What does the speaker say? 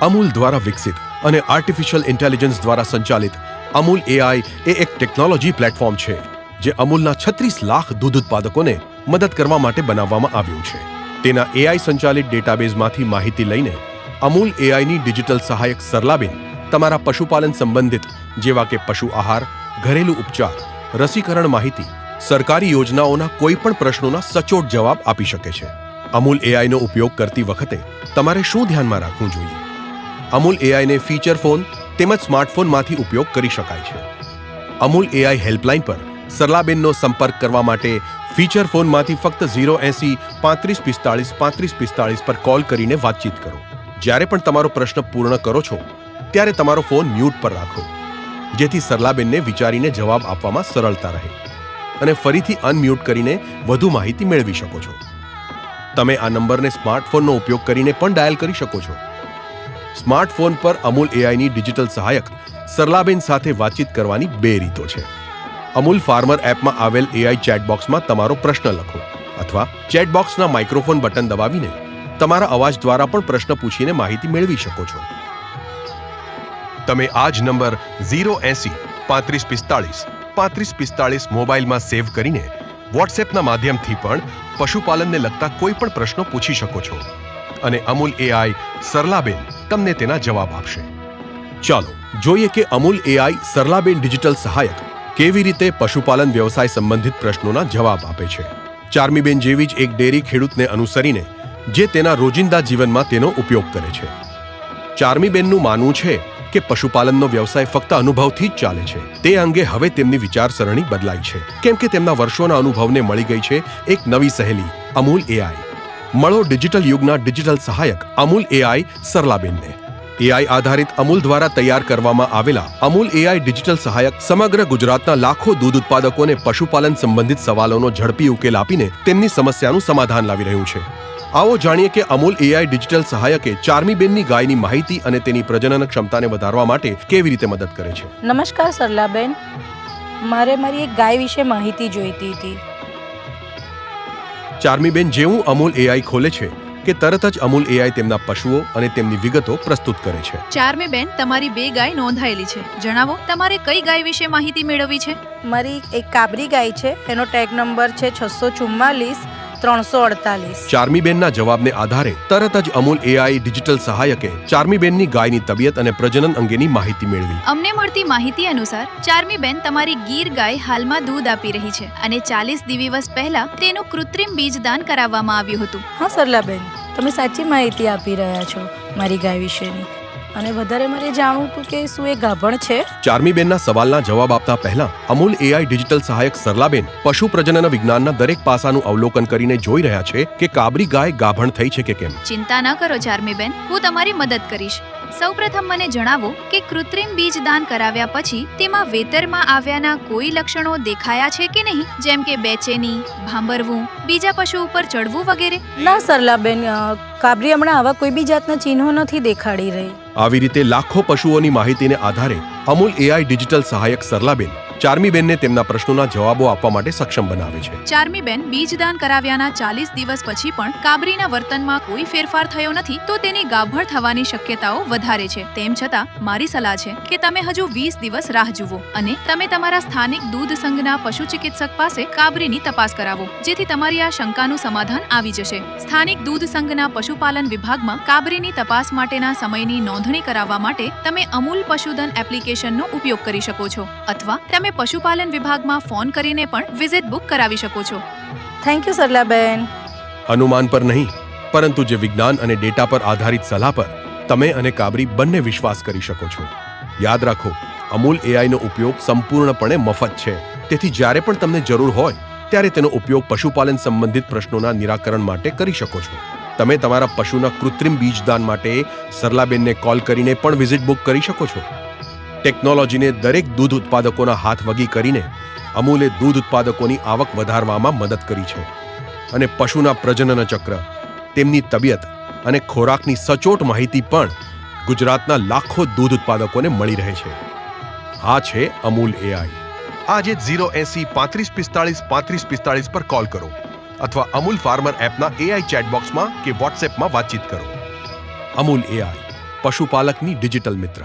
અમૂલ દ્વારા વિકસિત અને આર્ટિફિશિયલ ઇન્ટેલિજન્સ દ્વારા સંચાલિત અમૂલ એઆઈ એ એક ટેકનોલોજી પ્લેટફોર્મ છે જે અમૂલના 36 લાખ દૂધ ઉત્પાદકોને મદદ કરવા માટે બનાવવામાં આવ્યું છે. તેના એઆઈ સંચાલિત ડેટાબેઝમાંથી માહિતી લઈને અમૂલ એઆઈની ડિજિટલ સહાયક સરલાબેન તમારા પશુપાલન સંબંધિત જેવા કે પશુ આહાર, ઘરેલું ઉપચાર, રસીકરણ માહિતી, સરકારી યોજનાઓના કોઈ પણ પ્રશ્નોના સચોટ જવાબ આપી શકે છે. અમૂલ એઆઈનો ઉપયોગ કરતી વખતે તમારે શું ધ્યાનમાં રાખવું જોઈએ? અમૂલ એઆઈને ફીચર ફોન તેમજ સ્માર્ટફોનમાંથી ઉપયોગ કરી શકાય છે. અમૂલ એઆઈ હેલ્પલાઇન પર સરલાબેનનો સંપર્ક કરવા માટે ફીચર ફોનમાંથી ફક્ત 080 3545 3545 પર કોલ કરીને વાતચીત કરો. જ્યારે પણ તમારો પ્રશ્ન પૂર્ણ કરો છો ત્યારે તમારો ફોન મ્યુટ પર રાખો, જેથી સરલાબેનને વિચારીને જવાબ આપવામાં સરળતા રહે અને ફરીથી અનમ્યુટ કરીને વધુ માહિતી મેળવી શકો છો. તમે આ નંબરને સ્માર્ટફોનનો ઉપયોગ કરીને પણ ડાયલ કરી શકો છો. સ્માર્ટફોન પર અમૂલ એઆઈની ડિજિટલ સહાયક સરલાબેન સાથે વાતચીત કરવાની 2 રીતો છે. અમૂલ ફાર્મર એપમાં આવેલ એઆઈ ચેટબોક્સમાં તમારો પ્રશ્ન લખો અથવા ચેટબોક્સના માઇક્રોફોન બટન દબાવીને તમારા અવાજ દ્વારા પણ પ્રશ્ન પૂછીને માહિતી મેળવી શકો છો. તમે આ જ નંબર 080 3545 3545 મોબાઈલમાં સેવ કરીને વોટ્સએપના માધ્યમથી પણ પશુપાલનને લગતા કોઈ પણ પ્રશ્નો પૂછી શકો છો અને અમૂલ એઆઈ સરલાબેન તમને તેના જવાબ આપશે. ચાલો જોઈએ કે અમૂલ એઆઈ સરલાબેન ડિજિટલ સહાયક કેવી રીતે પશુપાલન વ્યવસાય સંબંધિત પ્રશ્નોના જવાબ આપે છે. ચાર્મીબેન જેવી જ એક ડેરી ખેડૂતને અનુસરીને જે તેના રોજિંદા જીવનમાં તેનો ઉપયોગ કરે છે. ચાર્મીબેનનું માનવું છે કે પશુપાલનનો વ્યવસાય ફક્ત અનુભવથી જ ચાલે છે. તે અંગે હવે તેમની વિચારસરણી બદલાઈ છે, કેમ કે તેમના વર્ષોના અનુભવને મળી ગઈ છે એક નવી સહેલી અમૂલ એઆઈ. મળો ડિજિટલ યુગના ડિજિટલ સહાયક અમૂલ એઆઈ સરલાબેનને. એઆઈ આધારિત અમૂલ દ્વારા તૈયાર કરવામાં આવેલા અમૂલ એઆઈ ડિજિટલ સહાયક સમગ્ર ગુજરાતના લાખો દૂધ ઉત્પાદકોને પશુપાલન સંબંધિત સવાલોનો ઝડપી ઉકેલ આપીને તેમની સમસ્યાનું સમાધાન લાવી રહ્યું છે. આવો જાણીએ કે અમૂલ એઆઈ ડિજિટલ સહાયકે ચાર્મીબેનની ગાયની માહિતી અને તેની પ્રજનન ક્ષમતાને વધારવા માટે કેવી રીતે મદદ કરે છે. નમસ્કાર સરલાબેન, મારે મારી એક ગાય વિશે માહિતી જોઈતી હતી. ચાર્મીબેન જેવું અમૂલ એઆઈ ખોલે છે કે તરત જ અમૂલ એઆઈ તેમના પશુઓ અને તેમની વિગતો પ્રસ્તુત કરે છે. ચાર્મીબેન, તમારી 2 ગાય નોંધાયેલી છે. જણાવો, તમારે કઈ ગાય વિશે માહિતી મેળવવી છે? મારી એક કાબરી ગાય છે, એનો ટેગ નંબર છે 644 348. ચાર્મીબેનના જવાબને આધારે તરત જ અમૂલ એઆઈ ડિજિટલ સહાયકે ચાર્મીબેનની ગાયની તબિયત અને પ્રજનન અંગેની માહિતી મેળવી. અમને મળતી માહિતી અનુસાર ચાર્મીબેન તમારી ગીર ગાય હાલમાં દૂધ આપી રહી છે અને 40 દિવસ પહેલા તેનું કૃત્રિમ બીજદાન કરાવવામાં આવ્યું હતું. હા સરલાબેન, તમે સાચી માહિતી આપી રહ્યા છો મારી ગાય વિશેની. અને વધારે મારે જાણવું હતું કે શું એ ગાભણ છે? ચાર્મીબેનના સવાલના જવાબ આપતા પહેલા અમૂલ એઆઈ ડિજિટલ સહાયક સરલાબેન પશુ પ્રજનન વિજ્ઞાનના દરેક પાસાનું અવલોકન કરીને જોઈ રહ્યા છે કે કાબરી ગાય ગાભણ થઈ છે કે કેમ. ચિંતા ન કરો ચાર્મીબેન, હું તમારી મદદ કરીશ. સૌપ્રથમ મને જણાવો કે કૃત્રિમ બીજદાન કરાવ્યા પછી તેમાં વેતરમાં આવ્યાના કોઈ લક્ષણો દેખાયા છે કે નહીં, જેમ કે બેચેની, ભાંભરવું, બીજા પશુ ઉપર ચડવું વગેરે? ના સરલાબેન, કાબરી હમણાં આવા કોઈ બી જાતના ચિહ્નો નથી દેખાડી રહી. આવી રીતે લાખો પશુઓની માહિતીને આધારે અમૂલ એઆઈ ડિજિટલ સહાયક સરલાબેન ચાર્મીબેનને તેમના પ્રશ્નોના જવાબો આપવા માટે સક્ષમ બનાવે છે. ચાર્મીબેન, બીજદાન કરાવ્યાના 40 દિવસ પછી પણ કાબરીના વર્તનમાં કોઈ ફેરફાર થયો નથી તો તેની ગાભણ થવાની શક્યતાઓ વધારે છે. તેમ છતાં મારી સલાહ છે કે તમે હજુ 20 દિવસ રાહ જુઓ અને તમે તમારા સ્થાનિક દૂધ સંઘના પશુ ચિકિત્સક પાસે કાબરીની તપાસ કરાવો, જેથી તમારી આ શંકાનું સમાધાન આવી જશે. સ્થાનિક દૂધ સંઘના પશુપાલન વિભાગમાં કાબરીની તપાસ માટેના સમયની નોંધણી કરાવવા માટે તમે અમૂલ પશુધન એપ્લિકેશનનો ઉપયોગ કરી શકો છો અથવા તમે પશુપાલન વિભાગમાં ફોન કરીને પણ વિઝિટ બુક કરાવી શકો છો. Thank you Saralaben. અનુમાન પર નહીં, પરંતુ જે વિજ્ઞાન અને ડેટા પર આધારિત સલાહ પર તમે અને કાબરી બંને વિશ્વાસ કરી શકો છો. યાદ રાખો, અમૂલ એઆઈનો ઉપયોગ સંપૂર્ણપણે મફત છે, તેથી જ્યારે પણ તમને જરૂર હોય ત્યારે તેનો ઉપયોગ પશુપાલન સંબંધિત પ્રશ્નોના નિરાકરણ માટે કરી શકો છો. તમે તમારા પશુના કૃત્રિમ બીજદાન માટે સરલાબેનને કોલ કરીને પણ વિઝિટ બુક કરી શકો છો. ટેકનોલોજીને દરેક દૂધ ઉત્પાદકોના હાથ વગી કરીને અમૂલે દૂધ ઉત્પાદકોની આવક વધારવામાં મદદ કરી છે અને પશુના પ્રજનન ચક્ર, તેમની તબિયત અને ખોરાકની સચોટ માહિતી પણ ગુજરાતના લાખો દૂધ ઉત્પાદકોને મળી રહે છે. આ છે અમૂલ એઆઈ. આજે 080 3545 3545 પર કોલ કરો અથવા અમૂલ ફાર્મર એપના એઆઈ ચેટબોક્સમાં કે વોટ્સએપમાં વાતચીત કરો. અમૂલ એઆઈ, પશુપાલકની ડિજિટલ મિત્ર.